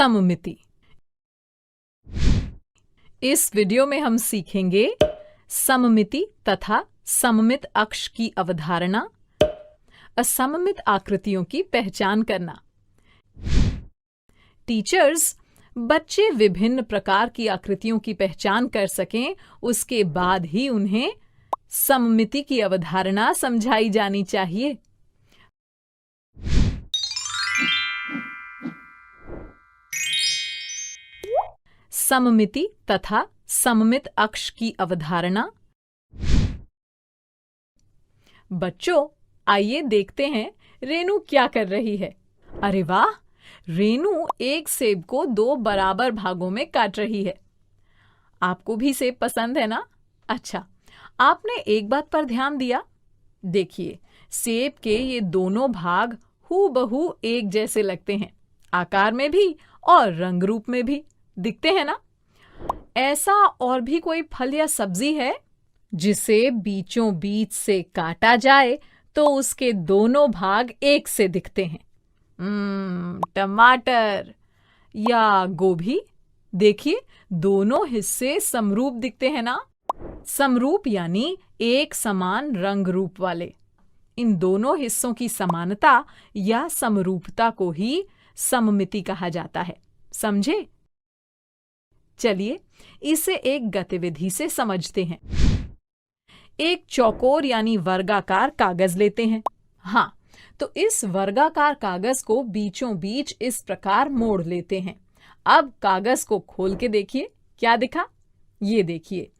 सममिति। इस वीडियो में हम सीखेंगे सममिति तथा सममित अक्ष की अवधारणा, असममित आकृतियों की पहचान करना। टीचर्स, बच्चे विभिन्न प्रकार की आकृतियों की पहचान कर सकें, उसके बाद ही उन्हें सममिति की अवधारणा समझाई जानी चाहिए। सममिति तथा सममित अक्ष की अवधारणा। बच्चों, आइए देखते हैं रेनू क्या कर रही है। अरे वाह, रेनू एक सेब को 2 बराबर भागों में काट रही है। आपको भी सेब पसंद है ना? अच्छा, आपने एक बात पर ध्यान दिया? देखिए, सेब के ये दोनों भाग हूबहू एक जैसे लगते हैं, आकार में भी और रंग रूप में भी दिखते हैं ना? ऐसा और भी कोई फल या सब्जी है जिसे बीचों बीच से काटा जाए तो उसके दोनों भाग एक से दिखते हैं? टमाटर या गोभी। देखिए, दोनों हिस्से समरूप दिखते हैं ना? समरूप यानी एक समान रंग रूप वाले। इन दोनों हिस्सों की समानता या समरूपता को ही सममिति कहा जाता है। समझे? चलिए इसे एक गतिविधि से समझते हैं। एक चौकोर यानी वर्गाकार कागज लेते हैं। हाँ, तो इस वर्गाकार कागज को बीचों बीच इस प्रकार मोड़ लेते हैं। अब कागज को खोल के देखिए, क्या दिखा? ये देखिए,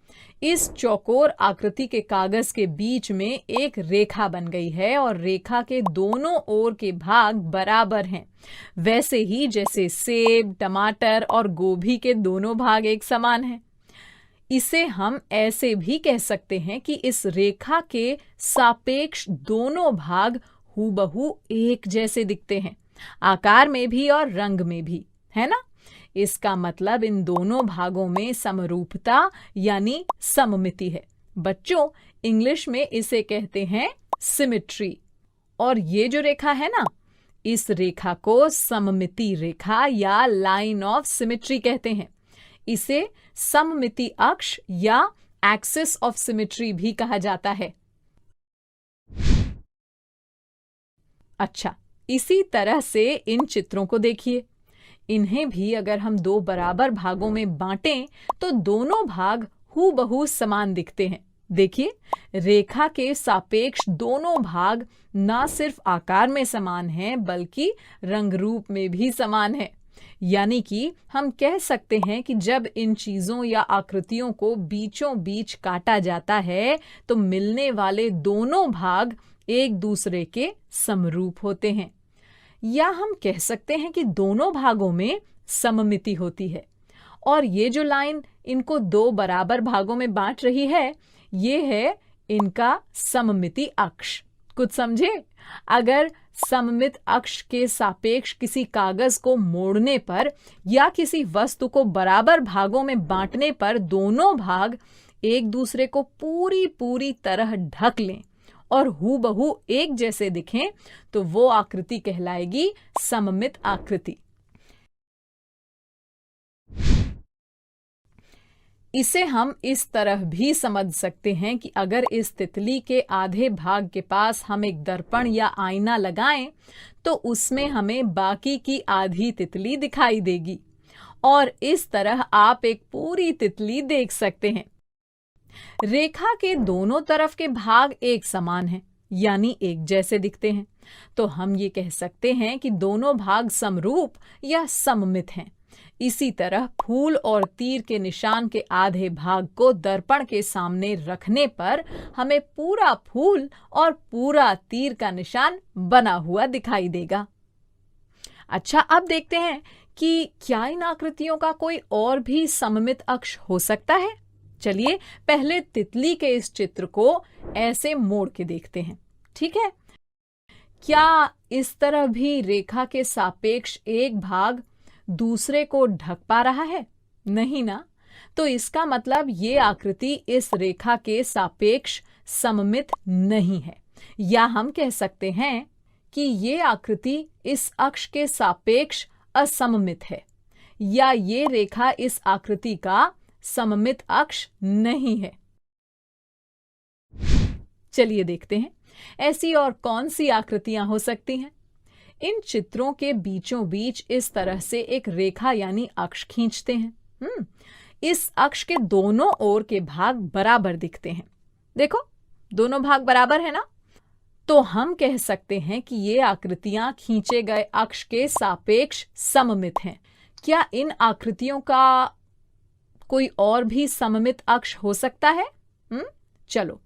इस चौकोर आकृति के कागज के बीच में एक रेखा बन गई है और रेखा के दोनों ओर के भाग बराबर हैं, वैसे ही जैसे सेब, टमाटर और गोभी के दोनों भाग एक समान हैं। इसे हम ऐसे भी कह सकते हैं कि इस रेखा के सापेक्ष दोनों भाग हूबहू एक जैसे दिखते हैं, आकार में भी और रंग में भी, है ना? इसका मतलब इन दोनों भागों में समरूपता यानी सममिति है। बच्चों, इंग्लिश में इसे कहते हैं सिमेट्री। और ये जो रेखा है ना, इस रेखा को सममिति रेखा या लाइन ऑफ सिमेट्री कहते हैं। इसे सममिति अक्ष या एक्सिस ऑफ सिमेट्री भी कहा जाता है। अच्छा, इसी तरह से इन चित्रों को देखिए। इन्हें भी अगर हम 2 बराबर भागों में बांटें तो दोनों भाग हूबहू समान दिखते हैं। देखिए, रेखा के सापेक्ष दोनों भाग ना सिर्फ आकार में समान हैं बल्कि रंग रूप में भी समान हैं। यानी कि हम कह सकते हैं कि जब इन चीजों या आकृतियों को बीचों बीच काटा जाता है तो मिलने वाले दोनों भाग एक दूसरे के समरूप होते हैं। या हम कह सकते हैं कि दोनों भागों में सममिति होती है। और ये जो लाइन इनको 2 बराबर भागों में बांट रही है, ये है इनका सममिति अक्ष। कुछ समझे? अगर सममित अक्ष के सापेक्ष किसी कागज को मोड़ने पर या किसी वस्तु को बराबर भागों में बांटने पर दोनों भाग एक दूसरे को पूरी तरह ढक लें और हूबहू एक जैसे दिखें तो वो आकृति कहलाएगी सममित आकृति। इसे हम इस तरह भी समझ सकते हैं कि अगर इस तितली के आधे भाग के पास हम एक दर्पण या आईना लगाएं तो उसमें हमें बाकी की आधी तितली दिखाई देगी और इस तरह आप एक पूरी तितली देख सकते हैं। रेखा के दोनों तरफ के भाग एक समान हैं, यानी एक जैसे दिखते हैं, तो हम ये कह सकते हैं कि दोनों भाग समरूप या सममित हैं। इसी तरह फूल और तीर के निशान के आधे भाग को दर्पण के सामने रखने पर हमें पूरा फूल और पूरा तीर का निशान बना हुआ दिखाई देगा। अच्छा, अब देखते हैं कि क्या इन आकृतियों का कोई और भी सममित अक्ष हो सकता है। चलिए पहले तितली के इस चित्र को ऐसे मोड़ के देखते हैं। ठीक है, क्या इस तरह भी रेखा के सापेक्ष एक भाग दूसरे को ढक पा रहा है? नहीं ना? तो इसका मतलब ये आकृति इस रेखा के सापेक्ष सममित नहीं है, या हम कह सकते हैं कि ये आकृति इस अक्ष के सापेक्ष असममित है। या ये रेखा इस आकृति का सममित अक्ष नहीं है? चलिए देखते हैं ऐसी और कौन सी आकृतियां हो सकती हैं। इन चित्रों के बीचों बीच इस तरह से एक रेखा यानी अक्ष खींचते हैं। इस अक्ष के दोनों ओर के भाग बराबर दिखते हैं। देखो, दोनों भाग बराबर है ना? तो हम कह सकते हैं कि ये आकृतियां खींचे गए अक्ष के सापेक्ष सममित हैं। क्या इन आकृतियों का कोई और भी सममित अक्ष हो सकता है? चलो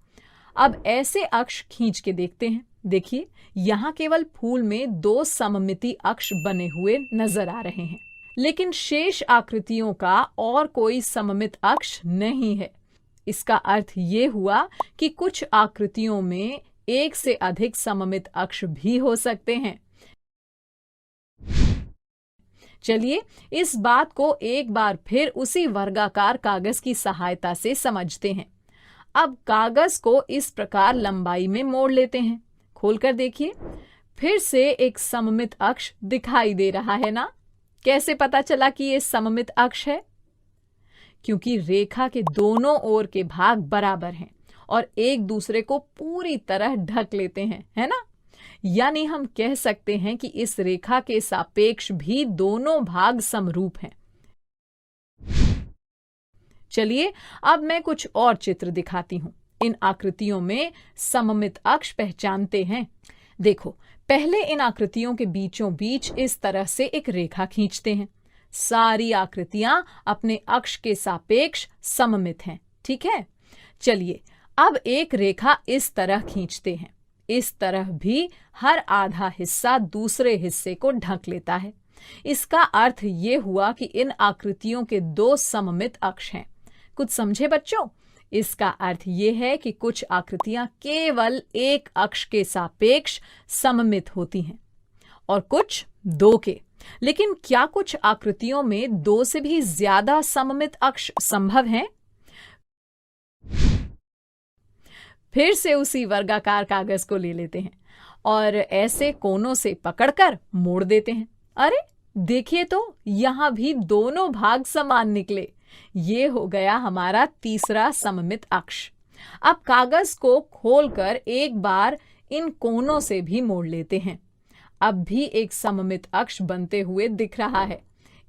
अब ऐसे अक्ष खींच के देखते हैं। देखिए, यहां केवल फूल में 2 सममिति अक्ष बने हुए नजर आ रहे हैं, लेकिन शेष आकृतियों का और कोई सममित अक्ष नहीं है। इसका अर्थ ये हुआ कि कुछ आकृतियों में एक से अधिक सममित अक्ष भी हो सकते हैं। चलिए इस बात को एक बार फिर उसी वर्गाकार कागज की सहायता से समझते हैं। अब कागज को इस प्रकार लंबाई में मोड़ लेते हैं। खोलकर देखिए, फिर से एक सममित अक्ष दिखाई दे रहा है ना? कैसे पता चला कि ये सममित अक्ष है? क्योंकि रेखा के दोनों ओर के भाग बराबर हैं और एक दूसरे को पूरी तरह ढक लेते हैं, है ना? यानी हम कह सकते हैं कि इस रेखा के सापेक्ष भी दोनों भाग समरूप हैं। चलिए अब मैं कुछ और चित्र दिखाती हूं। इन आकृतियों में सममित अक्ष पहचानते हैं। देखो, पहले इन आकृतियों के बीचों बीच इस तरह से एक रेखा खींचते हैं। सारी आकृतियां अपने अक्ष के सापेक्ष सममित हैं, ठीक है? चलिए अब एक रेखा इस तरह खींचते हैं। इस तरह भी हर आधा हिस्सा दूसरे हिस्से को ढक लेता है। इसका अर्थ ये हुआ कि इन आकृतियों के 2 सममित अक्ष हैं। कुछ समझे बच्चों? इसका अर्थ ये है कि कुछ आकृतियां केवल एक अक्ष के सापेक्ष सममित होती हैं और कुछ 2 के। लेकिन क्या कुछ आकृतियों में 2 से भी ज्यादा सममित अक्ष संभव हैं? फिर से उसी वर्गाकार कागज को ले लेते हैं और ऐसे कोनों से पकड़कर मोड़ देते हैं। अरे देखिए तो, यहां भी दोनों भाग समान निकले। ये हो गया हमारा तीसरा सममित अक्ष। अब कागज को खोलकर एक बार इन कोनों से भी मोड़ लेते हैं। अब भी एक सममित अक्ष बनते हुए दिख रहा है।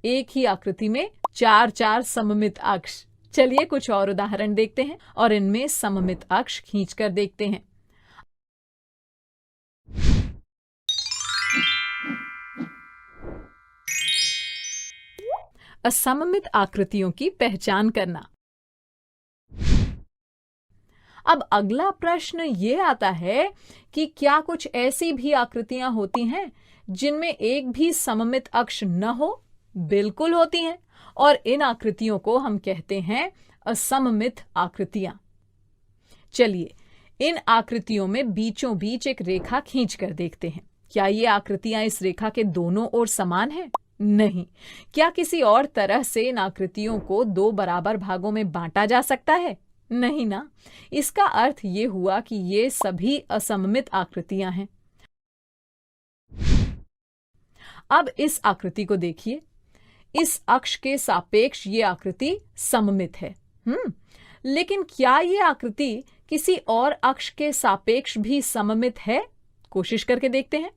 एक ही आकृति में 4-4 सममित अक्ष। चलिए कुछ और उदाहरण देखते हैं और इनमें सममित अक्ष खींचकर देखते हैं। असममित आकृतियों की पहचान करना। अब अगला प्रश्न ये आता है कि क्या कुछ ऐसी भी आकृतियां होती हैं जिनमें एक भी सममित अक्ष न हो? बिल्कुल होती हैं, और इन आकृतियों को हम कहते हैं असममित आकृतियां। चलिए इन आकृतियों में बीचों बीच एक रेखा खींचकर देखते हैं। क्या ये आकृतियां इस रेखा के दोनों ओर समान हैं? नहीं। क्या किसी और तरह से इन आकृतियों को 2 बराबर भागों में बांटा जा सकता है? नहीं ना। इसका अर्थ ये हुआ कि ये सभी असममित आकृतियां हैं। अब इस आकृति को देखिए। इस अक्ष के सापेक्ष ये आकृति सममित है। लेकिन क्या ये आकृति किसी और अक्ष के सापेक्ष भी सममित है? कोशिश करके देखते हैं।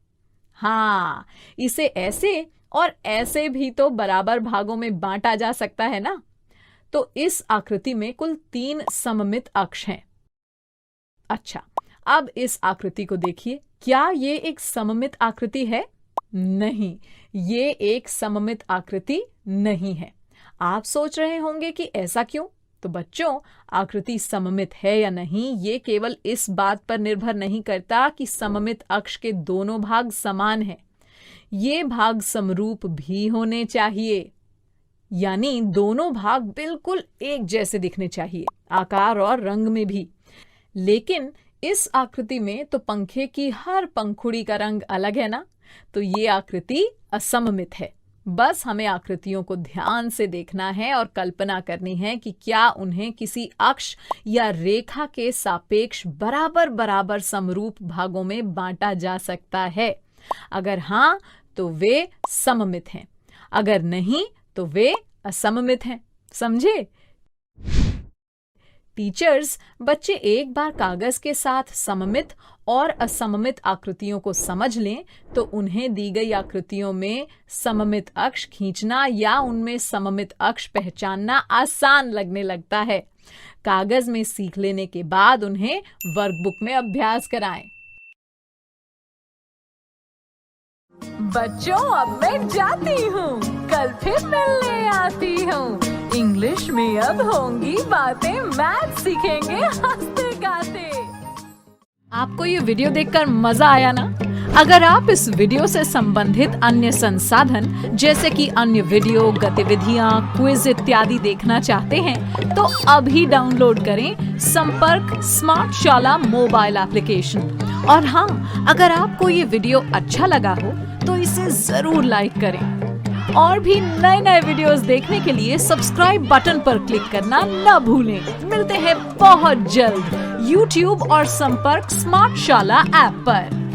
हाँ, इसे ऐसे और ऐसे भी तो बराबर भागों में बांटा जा सकता है ना। तो इस आकृति में कुल 3 सममित अक्ष हैं। अच्छा, अब इस आकृति को देखिए। क्या ये एक सममित आकृति है? नहीं, ये एक सममित आकृति नहीं है। आप सोच रहे होंगे कि ऐसा क्यों? तो बच्चों, आकृति सममित है या नहीं ये केवल इस बात पर निर्भर नहीं करता कि सममित अक्ष के दोनों भाग समान हैं। ये भाग समरूप भी होने चाहिए, यानी दोनों भाग बिल्कुल एक जैसे दिखने चाहिए, आकार और रंग में भी। लेकिन इस आकृति में तो पंखे की हर पंखुड़ी का रंग अलग है ना, तो ये आकृति असममित है। बस हमें आकृतियों को ध्यान से देखना है और कल्पना करनी है कि क्या उन्हें किसी अक्ष या रेखा के सापेक्ष बराबर बराबर समरूप भागों में बांटा जा सकता है। अगर हाँ, तो वे सममित हैं। अगर नहीं, तो तो वे असममित हैं। समझे? टीचर्स, बच्चे एक बार कागज के साथ सममित और असममित आकृतियों को समझ लें तो उन्हें दी गई आकृतियों में सममित अक्ष खींचना या उनमें सममित अक्ष पहचानना आसान लगने लगता है। कागज में सीख लेने के बाद उन्हें वर्कबुक में अभ्यास कराएं। बच्चों, अब मैं जाती हूँ, कल फिर मिलने आती हूँ। इंग्लिश में अब होंगी बातें, मैथ सीखेंगे हंसते गाते। आपको ये वीडियो देखकर मजा आया ना? अगर आप इस वीडियो से संबंधित अन्य संसाधन जैसे कि अन्य वीडियो, गतिविधियां, क्विज इत्यादि देखना चाहते हैं तो अभी डाउनलोड करें संपर्क स्मार्ट शाला मोबाइल एप्लीकेशन। और हाँ, अगर आपको ये वीडियो अच्छा लगा हो तो इसे जरूर लाइक करें। और भी नए नए वीडियोस देखने के लिए सब्सक्राइब बटन पर क्लिक करना न भूलें। मिलते हैं बहुत जल्द YouTube और संपर्क स्मार्ट शाला ऐप पर।